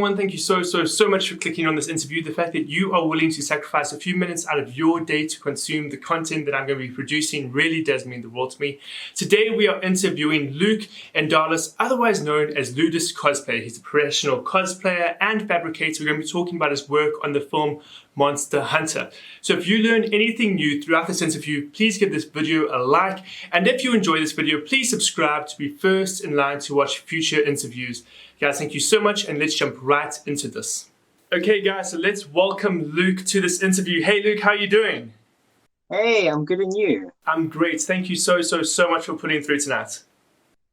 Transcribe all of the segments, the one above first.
everyone, thank you so much for clicking on this interview. The fact that you are willing to sacrifice a few minutes out of your day to consume the content that I'm going to be producing really does mean the world to me. Today we are interviewing Luke Andalis, otherwise known as Ludus Cosplay. He's a professional cosplayer and fabricator. We're going to be talking about his work on the film Monster Hunter. So if you learn anything new throughout this interview, please give this video a like. And if you enjoy this video, please subscribe to be first in line to watch future interviews. Guys, thank you so much, and let's jump right into this. Okay guys, so let's welcome Luke to this interview. Hey Luke, how are you doing? Hey, I'm good, and you? I'm great. Thank you so much for putting through tonight.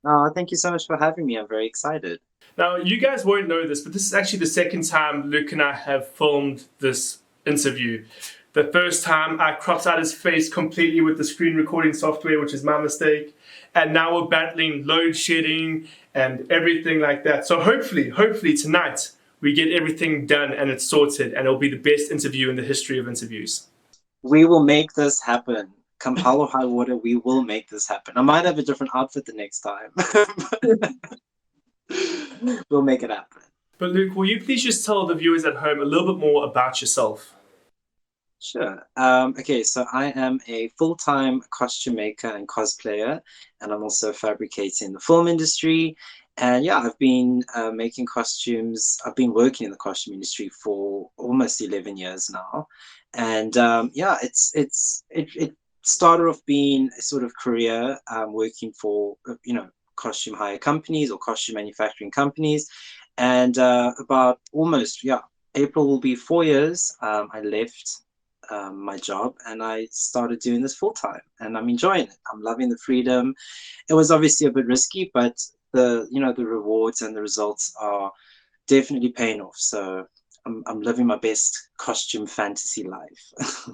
Oh, thank you so much for having me. I'm very excited. Now, you guys won't know this, but this is actually the second time Luke and I have filmed this interview. The first time I cropped out his face completely with the screen recording software, which is my mistake. And now we're battling load shedding and everything like that. So hopefully tonight we get everything done and it's sorted, and it'll be the best interview in the history of interviews. We will make this happen. Come hell or high water, we will make this happen. I might have a different outfit the next time. We'll make it happen. But Luke, will you please just tell the viewers at home a little bit more about yourself? Sure. Okay, so I am a full-time costume maker and cosplayer, and I'm also fabricating in the film industry. And yeah, I've been making costumes. I've been working in the costume industry for almost 11 years now. And yeah, it started off being a sort of career working for, costume hire companies or costume manufacturing companies. And about almost, yeah, April will be 4 years. I left my job and I started doing this full time, and I'm enjoying it. I'm loving the freedom. It was obviously a bit risky, but the rewards and the results are definitely paying off. So I'm living my best costume fantasy life.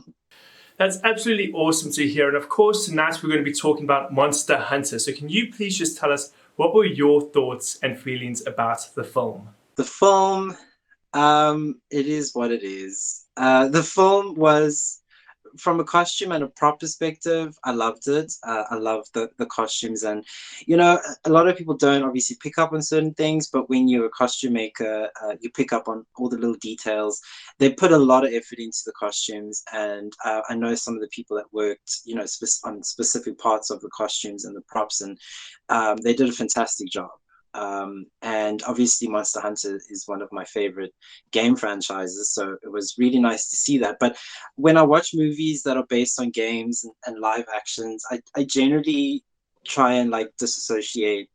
That's absolutely awesome to hear. And of course, tonight we're going to be talking about Monster Hunter. So can you please just tell us, what were your thoughts and feelings about the film? The film, it is what it is. The film was, from a costume and a prop perspective, I loved it. I love the costumes, and a lot of people don't obviously pick up on certain things, but when you're a costume maker, you pick up on all the little details. They put a lot of effort into the costumes, and I know some of the people that worked, on specific parts of the costumes and the props, and they did a fantastic job. And obviously Monster Hunter is one of my favorite game franchises, so it was really nice to see that. But when I watch movies that are based on games and live actions, I generally try and like disassociate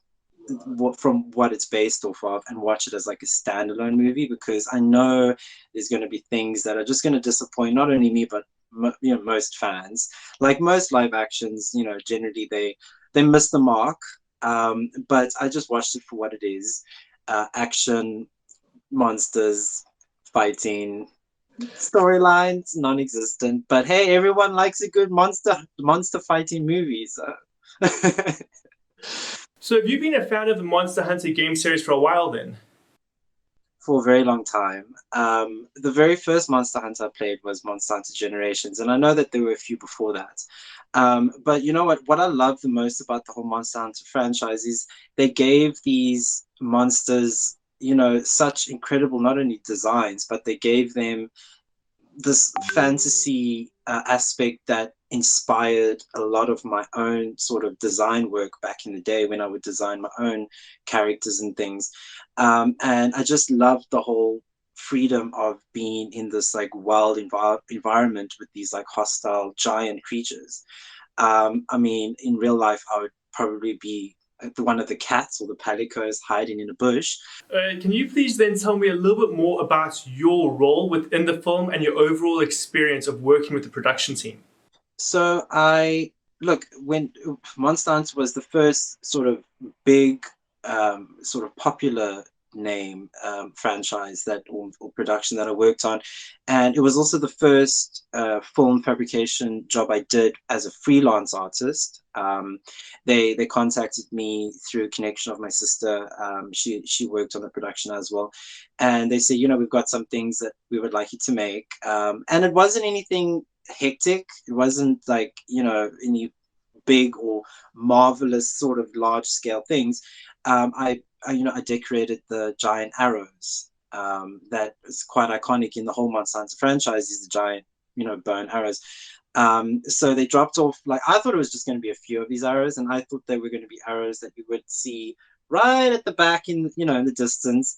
from what it's based off of and watch it as like a standalone movie, because I know there's going to be things that are just going to disappoint not only me but most fans. Like most live actions, generally they miss the mark. But I just watched it for what it is. Action, monsters, fighting, storylines, non-existent. But hey, everyone likes a good monster fighting movie. So. So have you been a fan of the Monster Hunter game series for a while then? For a very long time. The very first Monster Hunter I played was Monster Hunter Generations, and I know that there were a few before that. But you know what I love the most about the whole Monster Hunter franchise is they gave these monsters, such incredible not only designs, but they gave them this fantasy aspect that inspired a lot of my own sort of design work back in the day when I would design my own characters and things. And I just loved the whole freedom of being in this like wild environment with these like hostile giant creatures. I mean, in real life, I would probably be one of the cats or the palicos hiding in a bush. Can you please then tell me a little bit more about your role within the film and your overall experience of working with the production team? So when Monster Hunter was the first sort of big, sort of popular name franchise or production that I worked on, and it was also the first film fabrication job I did as a freelance artist. They contacted me through a connection of my sister. She worked on the production as well, and they said, we've got some things that we would like you to make, and it wasn't anything hectic. It wasn't like any big or marvelous sort of large scale things. I decorated the giant arrows that is quite iconic in the whole Monster Hunter franchise is the giant, bow and arrows. So they dropped off, like, I thought it was just going to be a few of these arrows, and I thought they were going to be arrows that you would see right at the back in the distance.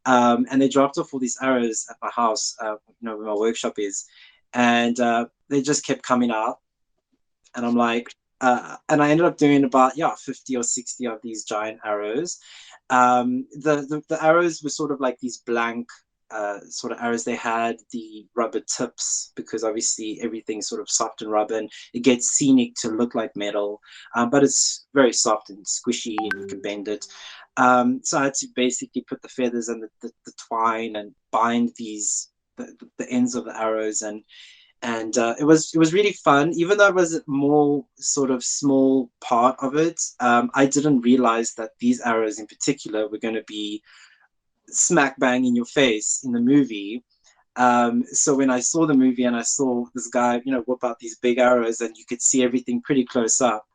And they dropped off all these arrows at my house, where my workshop is, and they just kept coming out, and I'm like, and I ended up doing about 50 or 60 of these giant arrows. The arrows were sort of like these blank sort of arrows. They had the rubber tips because obviously everything's sort of soft and rubber, and it gets scenic to look like metal, but it's very soft and squishy, and you can bend it. So I had to basically put the feathers and the twine and bind the ends of the arrows, and it was really fun. Even though it was a more sort of small part of it, I didn't realize that these arrows in particular were going to be smack bang in your face in the movie. So when I saw the movie and I saw this guy, whip out these big arrows, and you could see everything pretty close up,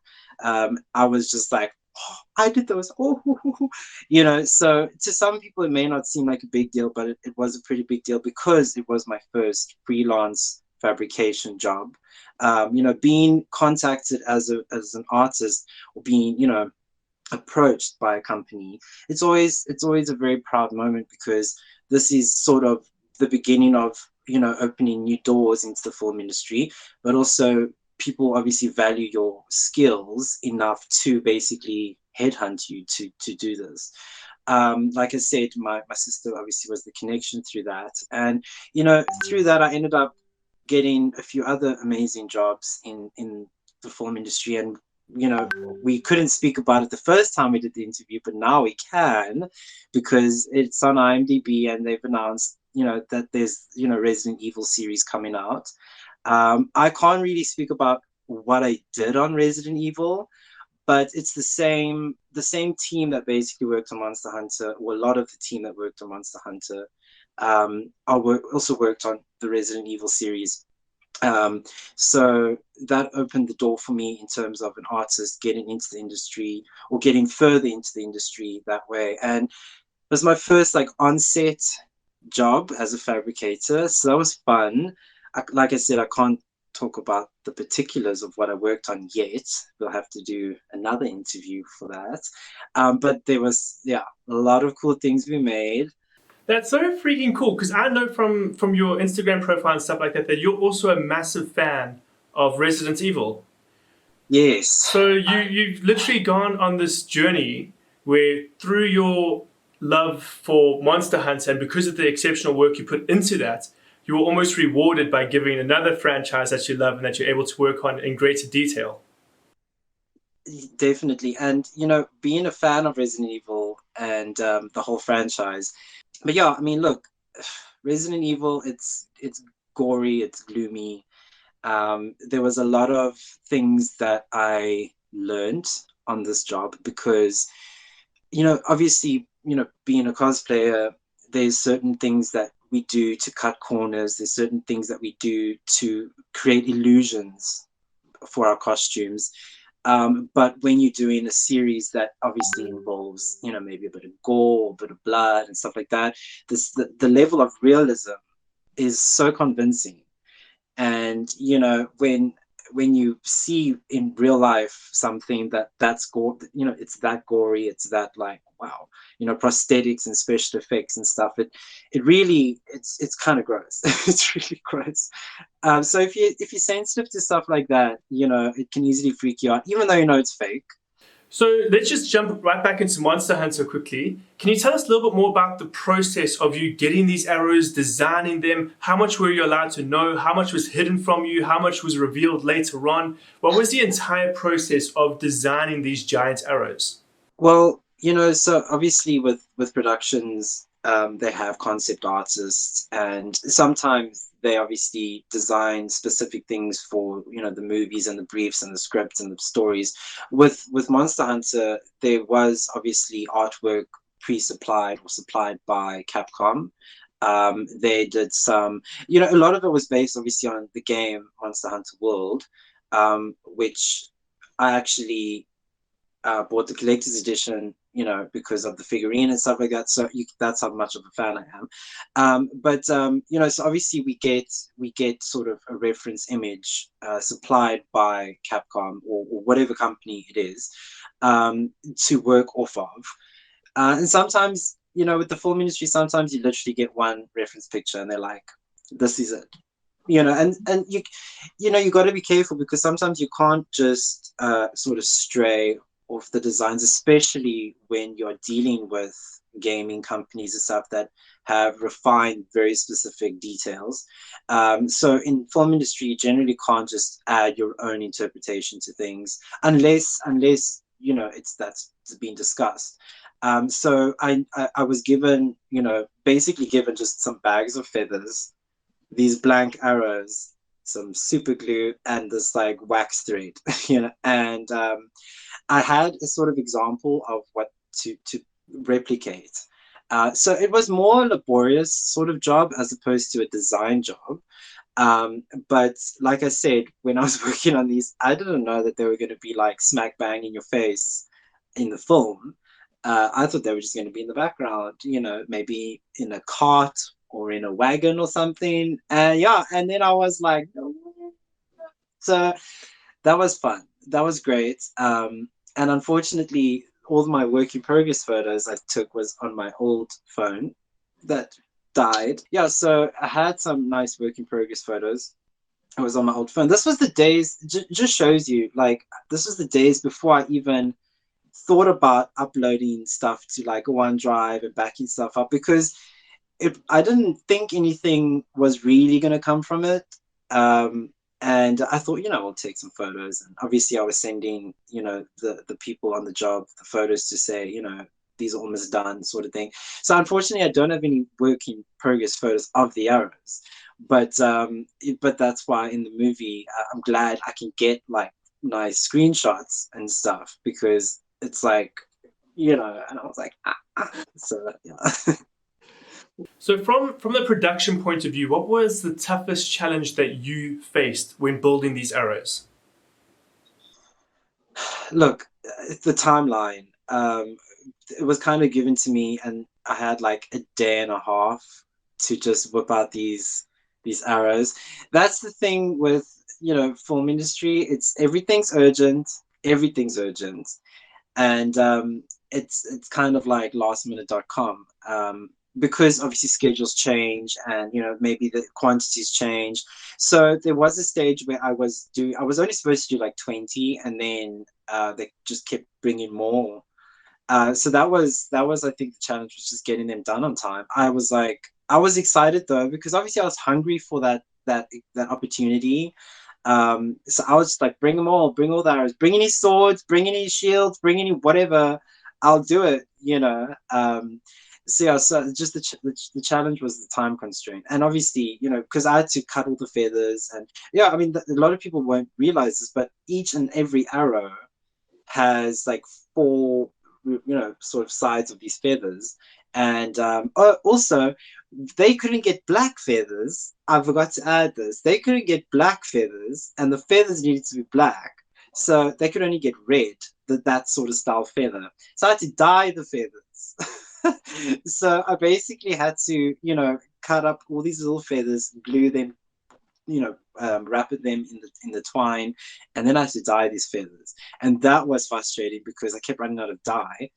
I was just like, oh, I did those. Oh, so to some people it may not seem like a big deal, but it was a pretty big deal because it was my first freelance fabrication job. Being contacted as an artist, or being, approached by a company, it's always a very proud moment, because this is sort of the beginning of opening new doors into the film industry, but also people obviously value your skills enough to basically headhunt you to do this. Like I said, my sister obviously was the connection through that, and through that I ended up getting a few other amazing jobs in the film industry. And we couldn't speak about it the first time we did the interview, but now we can, because it's on IMDb, and they've announced that there's Resident Evil series coming out. I can't really speak about what I did on Resident Evil, but it's the same team that basically worked on Monster Hunter, or a lot of the team that worked on Monster Hunter also worked on the Resident Evil series. So that opened the door for me in terms of an artist getting into the industry, or getting further into the industry that way. And it was my first on-set job as a fabricator, so that was fun. Like I said, I can't talk about the particulars of what I worked on yet. We'll have to do another interview for that. But there was a lot of cool things we made. That's so freaking cool, because I know from your Instagram profile and stuff like that you're also a massive fan of Resident Evil. Yes. So you've literally gone on this journey where, through your love for Monster Hunter, and because of the exceptional work you put into that, you were almost rewarded by giving another franchise that you love and that you're able to work on in greater detail. Definitely. And being a fan of Resident Evil and the whole franchise. But I mean, look, Resident Evil, it's gory, it's gloomy. There was a lot of things that I learned on this job, because obviously, being a cosplayer, there's certain things that we do to cut corners, there's certain things that we do to create illusions for our costumes. But when you're doing a series that obviously involves, maybe a bit of gore, a bit of blood and stuff like that, the level of realism is so convincing. And when you see in real life something that's gore, it's that gory, it's that wow, prosthetics and special effects and stuff. It really, it's kind of gross. It's really gross. So if you're sensitive to stuff like that, it can easily freak you out, even though it's fake. So let's just jump right back into Monster Hunter quickly. Can you tell us a little bit more about the process of you getting these arrows, designing them? How much were you allowed to know? How much was hidden from you? How much was revealed later on? What was the entire process of designing these giant arrows? Well, so obviously with productions, they have concept artists, and sometimes they obviously design specific things for the movies and the briefs and the scripts and the stories. With Monster Hunter, there was obviously artwork pre-supplied or supplied by Capcom. They did some, a lot of it was based obviously on the game Monster Hunter World, which I actually bought the collector's edition because of the figurine and stuff like that. So that's how much of a fan I am. But so obviously we get sort of a reference image supplied by Capcom or whatever company it is, to work off of. And sometimes, with the film industry, sometimes you literally get one reference picture and they're like, this is it. And you got to be careful, because sometimes you can't just sort of stray off the designs, especially when you're dealing with gaming companies and stuff that have refined very specific details. So in film industry, you generally can't just add your own interpretation to things unless that's been discussed. So I was given, basically given just some bags of feathers, these blank arrows, some super glue, and this like wax thread, and I had a sort of example of what to replicate. So it was more a laborious sort of job as opposed to a design job. But like I said, when I was working on these, I didn't know that they were going to be like smack bang in your face in the film. I thought they were just going to be in the background, maybe in a cart or in a wagon or something. And then I was like, no. So that was fun. That was great. And unfortunately, all my work in progress photos I took was on my old phone that died. Yeah, so I had some nice work in progress photos. It was on my old phone. This was the days, just shows you, like, this was the days before I even thought about uploading stuff to like OneDrive and backing stuff up, because I didn't think anything was really going to come from it. And I thought, we'll take some photos. And obviously I was sending, the people on the job, the photos to say, these are almost done, sort of thing. So unfortunately, I don't have any work in progress photos of the arrows. But that's why in the movie, I'm glad I can get like nice screenshots and stuff, because it's like, and I was like, so yeah. So from the production point of view, what was the toughest challenge that you faced when building these arrows? Look, the timeline. It was kind of given to me, and I had like a day and a half to just whip out these arrows. That's the thing with film industry. It's everything's urgent, and it's kind of like lastminute.com. Because obviously schedules change, and maybe the quantities change. So there was a stage where I was only supposed to do like 20, and then they just kept bringing more. So that was I think the challenge was just getting them done on time. I was excited though, because obviously I was hungry for that opportunity. So I was just like, bring them all, bring all the arrows, bring any swords, bring any shields, bring any whatever, I'll do it. So yeah, so just the challenge was the time constraint, and obviously, because I had to cut all the feathers, and yeah, I mean, a lot of people won't realize this, but each and every arrow has like four, sort of sides of these feathers, and also they couldn't get black feathers. I forgot to add this. They couldn't get black feathers, and the feathers needed to be black, so they could only get red, that sort of style feather. So I had to dye the feathers. So I basically had to, cut up all these little feathers, glue them, wrap them in the twine, and then I had to dye these feathers, and that was frustrating because I kept running out of dye.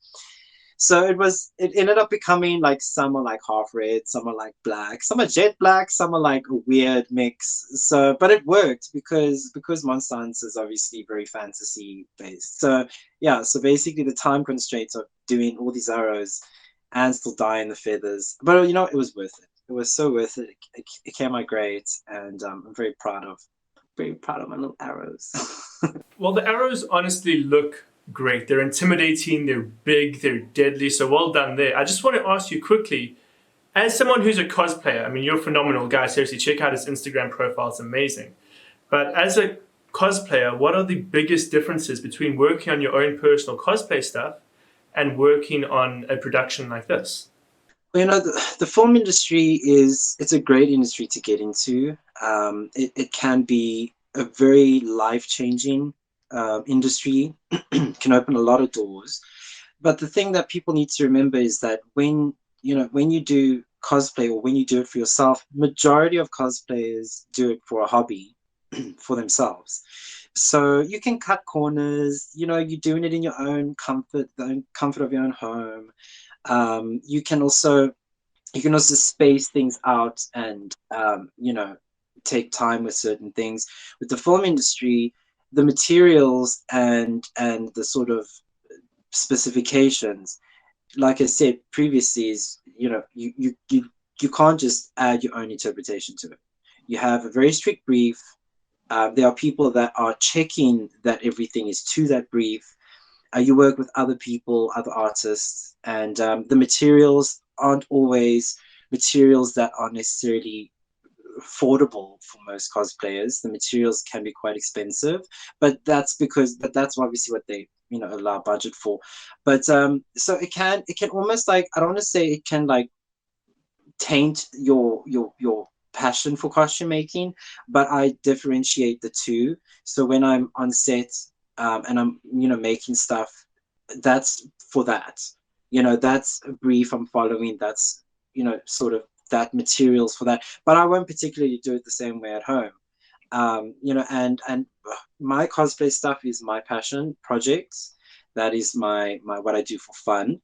So it ended up becoming like, some are like half red, some are like black, some are jet black, some are like a weird mix. So, but it worked because Janssens is obviously very fantasy based. So yeah, so basically the time constraints of doing all these arrows and still dyeing the feathers, but it was worth it. It was so worth it. It came out great, and I'm very proud of my little arrows. Well, the arrows honestly look great. They're intimidating, they're big, they're deadly. So well done there. I just want to ask you quickly, as someone who's a cosplayer, I mean, you're a phenomenal guy. Seriously, check out his Instagram profile. It's amazing. But as a cosplayer, what are the biggest differences between working on your own personal cosplay stuff and working on a production like this? Well, the film industry it's a great industry to get into. It can be a very life-changing industry, can open a lot of doors. But the thing that people need to remember is that when you do cosplay or when you do it for yourself, majority of cosplayers do it for a hobby for themselves. So you can cut corners, you're doing it in your own comfort, the own comfort of your own home. You can also space things out and take time with certain things. With the film industry, the materials and the sort of specifications, like I said previously, is you can't just add your own interpretation to it. You have a very strict brief. There are people that are checking that everything is to that brief. You work with other people, other artists, and the materials aren't always materials that are necessarily affordable for most cosplayers. The materials can be quite expensive, but that's obviously what they allow budget for. But so it can almost, like, I don't want to say it can like taint your passion for costume making, but I differentiate the two. So when I'm on set, and I'm making stuff, that's for that. That's a brief I'm following. That's sort of that materials for that. But I won't particularly do it the same way at home. And my cosplay stuff is my passion projects. That is my what I do for fun.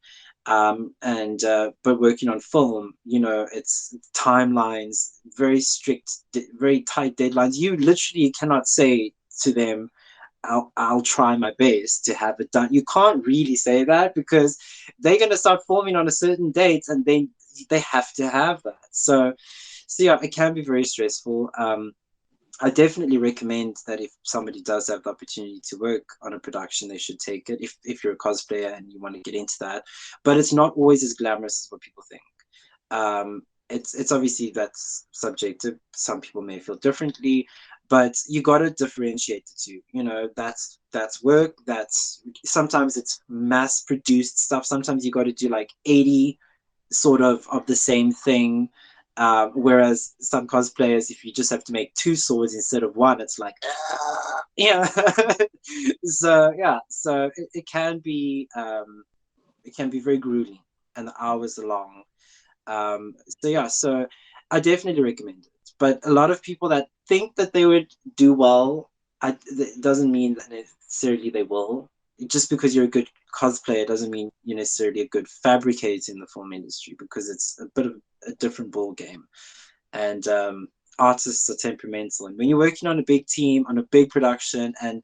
And but working on film, it's timelines, very strict, very tight deadlines. You literally cannot say to them, I'll try my best to have it done. You can't really say that, because they're going to start forming on a certain date, and then they have to have that. So yeah, it can be very stressful. I definitely recommend that if somebody does have the opportunity to work on a production, they should take it, if you're a cosplayer and you want to get into that. But it's not always as glamorous as what people think. It's obviously, that's subjective. Some people may feel differently, but you got to differentiate the two. That's work. That's sometimes it's mass produced stuff. Sometimes you got to do like 80 sort of the same thing. Whereas some cosplayers, if you just have to make two swords instead of one, it's like, yeah. So it can be very grueling, and the hours are long. So I definitely recommend it. But a lot of people that think that they would do well, it doesn't mean that necessarily they will. Just because you're a good cosplayer doesn't mean you're necessarily a good fabricator in the film industry, because it's a bit of a different ball game. And artists are temperamental, and when you're working on a big team, on a big production, and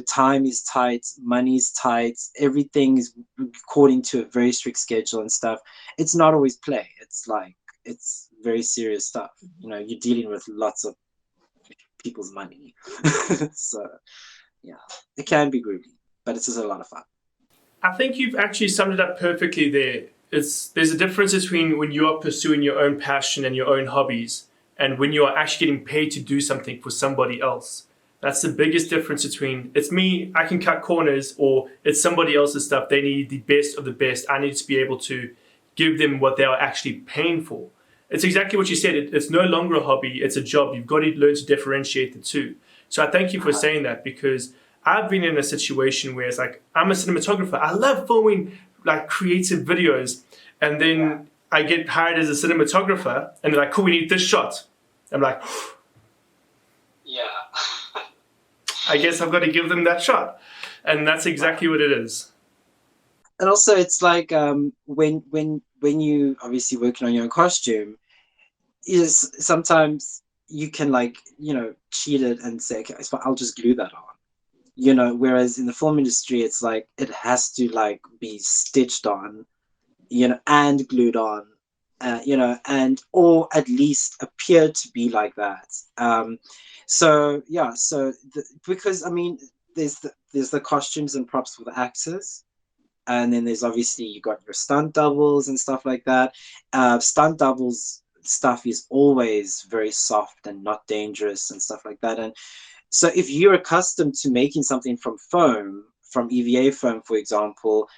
time is tight, money is tight, everything is according to a very strict schedule and stuff, it's not always play. It's very serious stuff. You're dealing with lots of people's money. So yeah, it can be grueling, but it's just a lot of fun. I think you've actually summed it up perfectly there. There's a difference between when you are pursuing your own passion and your own hobbies, and when you are actually getting paid to do something for somebody else. That's the biggest difference between, it's me, I can cut corners, or it's somebody else's stuff. They need the best of the best. I need to be able to give them what they are actually paying for. It's exactly what you said. It's no longer a hobby, it's a job. You've got to learn to differentiate the two. So I thank you for saying that, because I've been in a situation where it's like, I'm a cinematographer. I love filming like creative videos. And then I get hired as a cinematographer, and they're like, cool, we need this shot. I'm like, Yeah. I guess I've got to give them that shot. And that's exactly what it is. And also, it's like when you obviously working on your own costume, is sometimes you can cheat it and say, okay, so I'll just glue that on. Whereas in the film industry, it's like it has to be stitched on, and glued on, and or at least appear to be like that. So yeah, because I mean, there's the costumes and props for the actors, and then there's obviously you got your stunt doubles and stuff like that. Stunt doubles stuff is always very soft and not dangerous and stuff like that. And so if you're accustomed to making something from foam, from EVA foam, for example,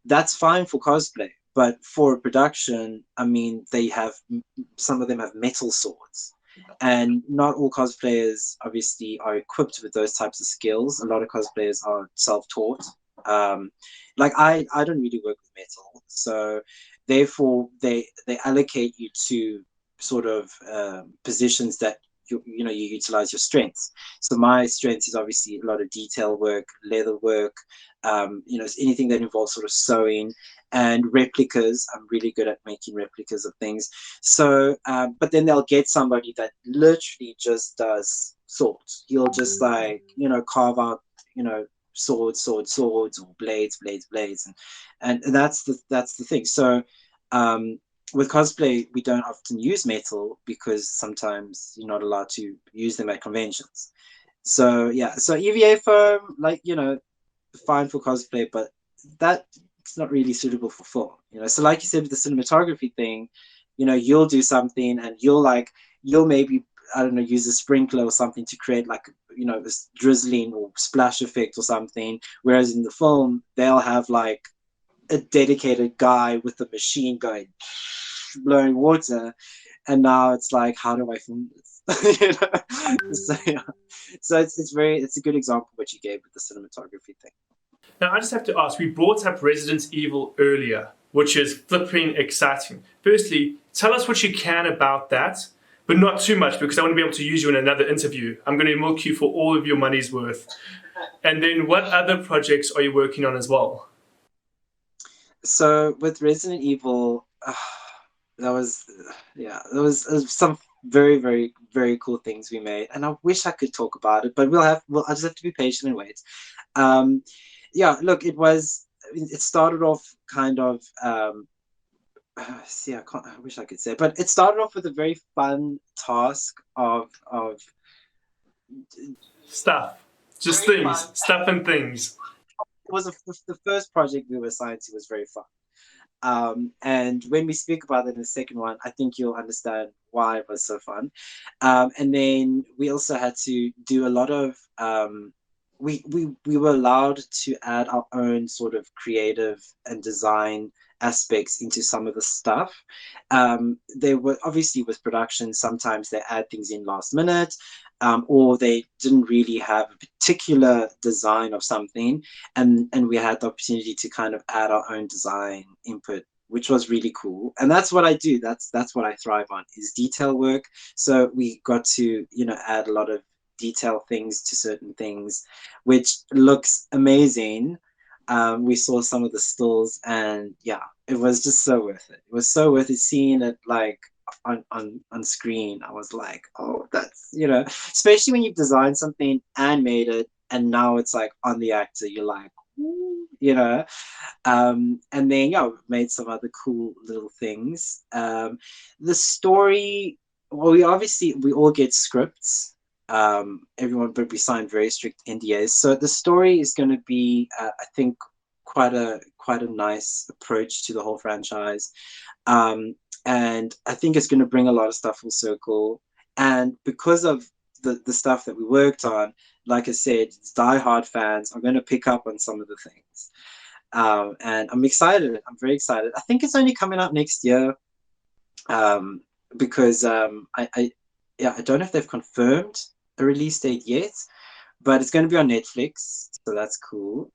that's fine for cosplay. But for production, I mean, some of them have metal swords. And not all cosplayers, obviously, are equipped with those types of skills. A lot of cosplayers are self-taught. Like I don't really work with metal, so therefore they allocate you to sort of positions that you utilize your strengths. So my strength is obviously a lot of detail work, leather work, anything that involves sort of sewing and replicas. I'm really good at making replicas of things. So, but then they'll get somebody that literally just does swords. He'll just like carve out swords, or blades, and that's the thing. So with cosplay, we don't often use metal because sometimes you're not allowed to use them at conventions. So yeah, so EVA foam, like fine for cosplay, but that it's not really suitable for film. So like you said with the cinematography thing, you'll do something and you'll maybe, I don't know, use a sprinkler or something to create like this drizzling or splash effect or something, whereas in the film they'll have like a dedicated guy with a machine going blowing water, and now it's like, how do I film this? So yeah, so it's a good example of what you gave with the cinematography thing. Now, I just have to ask, we brought up Resident Evil earlier, which is flipping exciting. Firstly, tell us what you can about that, but not too much because I want to be able to use you in another interview. I'm going to milk you for all of your money's worth. And then what other projects are you working on as well? So with Resident Evil, there was some very, very, very cool things we made, and I wish I could talk about it, but I just have to be patient and wait. Yeah, look, it started off kind of see, I wish I could say, but it started off with a very fun task of Stuff. Just things. Stuff and things. It was the first project we were assigned to was very fun. And when we speak about it in the second one, I think you'll understand why it was so fun. And then we also had to do a lot of we were allowed to add our own sort of creative and design aspects into some of the stuff. They were obviously with production, sometimes they add things in last minute, or they didn't really have a particular design of something, and we had the opportunity to kind of add our own design input, which was really cool. And that's what I do. That's what I thrive on, is detail work. So we got to add a lot of detail things to certain things, which looks amazing. We saw some of the stills, and yeah, it was just so worth it. It was so worth it seeing it like on screen. I was like, oh, that's especially when you've designed something and made it, and now it's like on the actor. You're like, and then we made some other cool little things. The story, well, we all get scripts. Everyone, but we signed very strict NDAs. So the story is going to be, I think, quite a nice approach to the whole franchise, and I think it's going to bring a lot of stuff full circle. And because of the stuff that we worked on, like I said, diehard fans are going to pick up on some of the things, and I'm excited. I'm very excited. I think it's only coming out next year, because I don't know if they've confirmed a release date yet, but it's going to be on Netflix, so that's cool.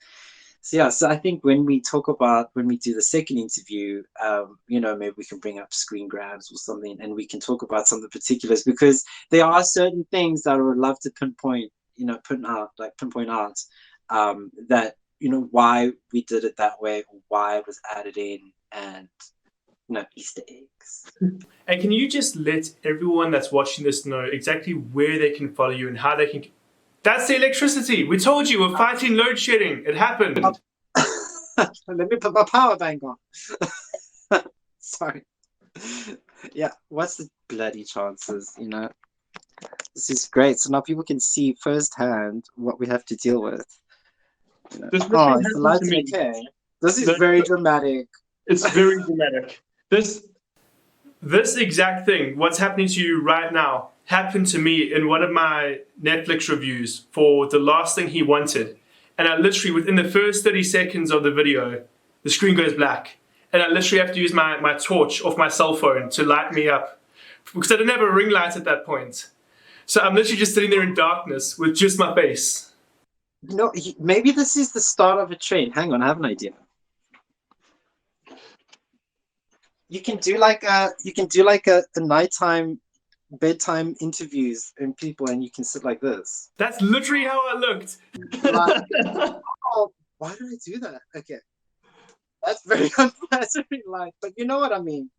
So yeah, so I think when we do the second interview, maybe we can bring up screen grabs or something, and we can talk about some of the particulars, because there are certain things that I would love to pinpoint out, that why we did it that way, or why it was added in, and Easter eggs. And can you just let everyone that's watching this know exactly where they can follow you and how they can... That's the electricity! We told you, we're fighting load shedding. It happened. Let me put my power bank on. Sorry. Yeah, what's the bloody chances, This is great. So now people can see firsthand what we have to deal with. This it's the lights in okay. This is very dramatic. It's very dramatic. This exact thing, what's happening to you right now, happened to me in one of my Netflix reviews for The Last Thing He Wanted. And I literally, within the first 30 seconds of the video, the screen goes black. And I literally have to use my torch off my cell phone to light me up, because I didn't have a ring light at that point. So I'm literally just sitting there in darkness with just my face. No, maybe this is the start of a trend. Hang on, I have an idea. You can do like a nighttime bedtime interviews and people, and you can sit like this. That's literally how I looked. Like, oh, why did I do that? Okay, that's very unflattering, like, but you know what I mean.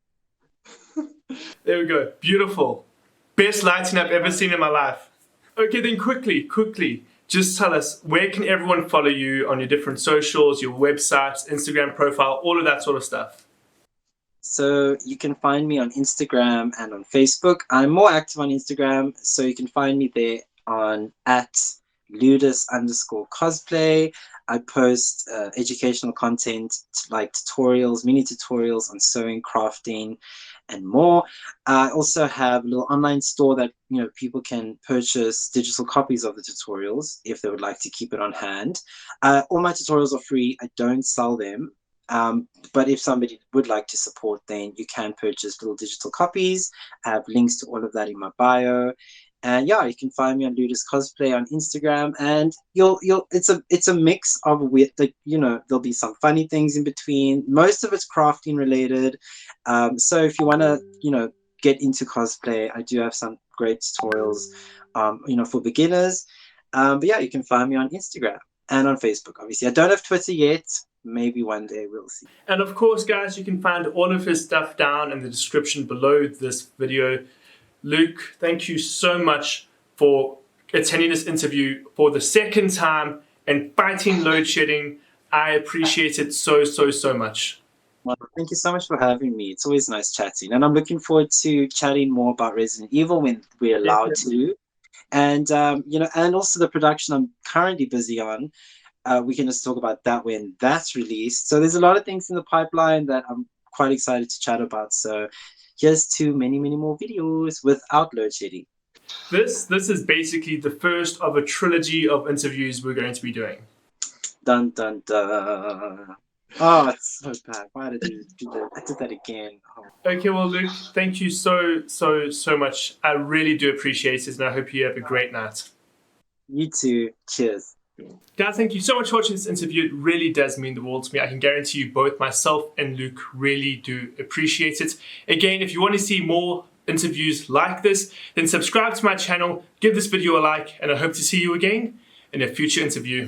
There we go. Beautiful. Best lighting I've ever seen in my life. Okay, then quickly, just tell us, where can everyone follow you on your different socials, your websites, Instagram profile, all of that sort of stuff? So you can find me on Instagram and on Facebook. I'm more active on Instagram, so you can find me there on @Ludus_Cosplay. I post educational content like tutorials, mini tutorials on sewing, crafting, and more. I also have a little online store that people can purchase digital copies of the tutorials if they would like to keep it on hand. All my tutorials are free. I don't sell them. But if somebody would like to support, then you can purchase little digital copies. I have links to all of that in my bio. And yeah, you can find me on Ludus Cosplay on Instagram, and it's a mix of weird, like, there'll be some funny things in between. Most of it's crafting related. So if you want to, get into cosplay, I do have some great tutorials, for beginners. But yeah, you can find me on Instagram and on Facebook. Obviously, I don't have Twitter yet. Maybe one day we'll see. And of course, guys, you can find all of his stuff down in the description below this video. Luke, thank you so much for attending this interview for the second time and fighting load shedding. I appreciate it so much. Well, thank you so much for having me. It's always nice chatting. And I'm looking forward to chatting more about Resident Evil when we're allowed to. And, and also the production I'm currently busy on. We can just talk about that when that's released. So there's a lot of things in the pipeline that I'm quite excited to chat about. So here's to many more videos without load shedding. This is basically the first of a trilogy of interviews we're going to be doing. Dun dun dun. Oh, it's so bad. Why did you do that? I did that again. Oh. Okay, well, Luke, thank you so much. I really do appreciate it, and I hope you have a great night. You too. Cheers. Guys, thank you so much for watching this interview. It really does mean the world to me. I can guarantee you both myself and Luke really do appreciate it. Again, if you want to see more interviews like this, then subscribe to my channel, give this video a like, and I hope to see you again in a future interview.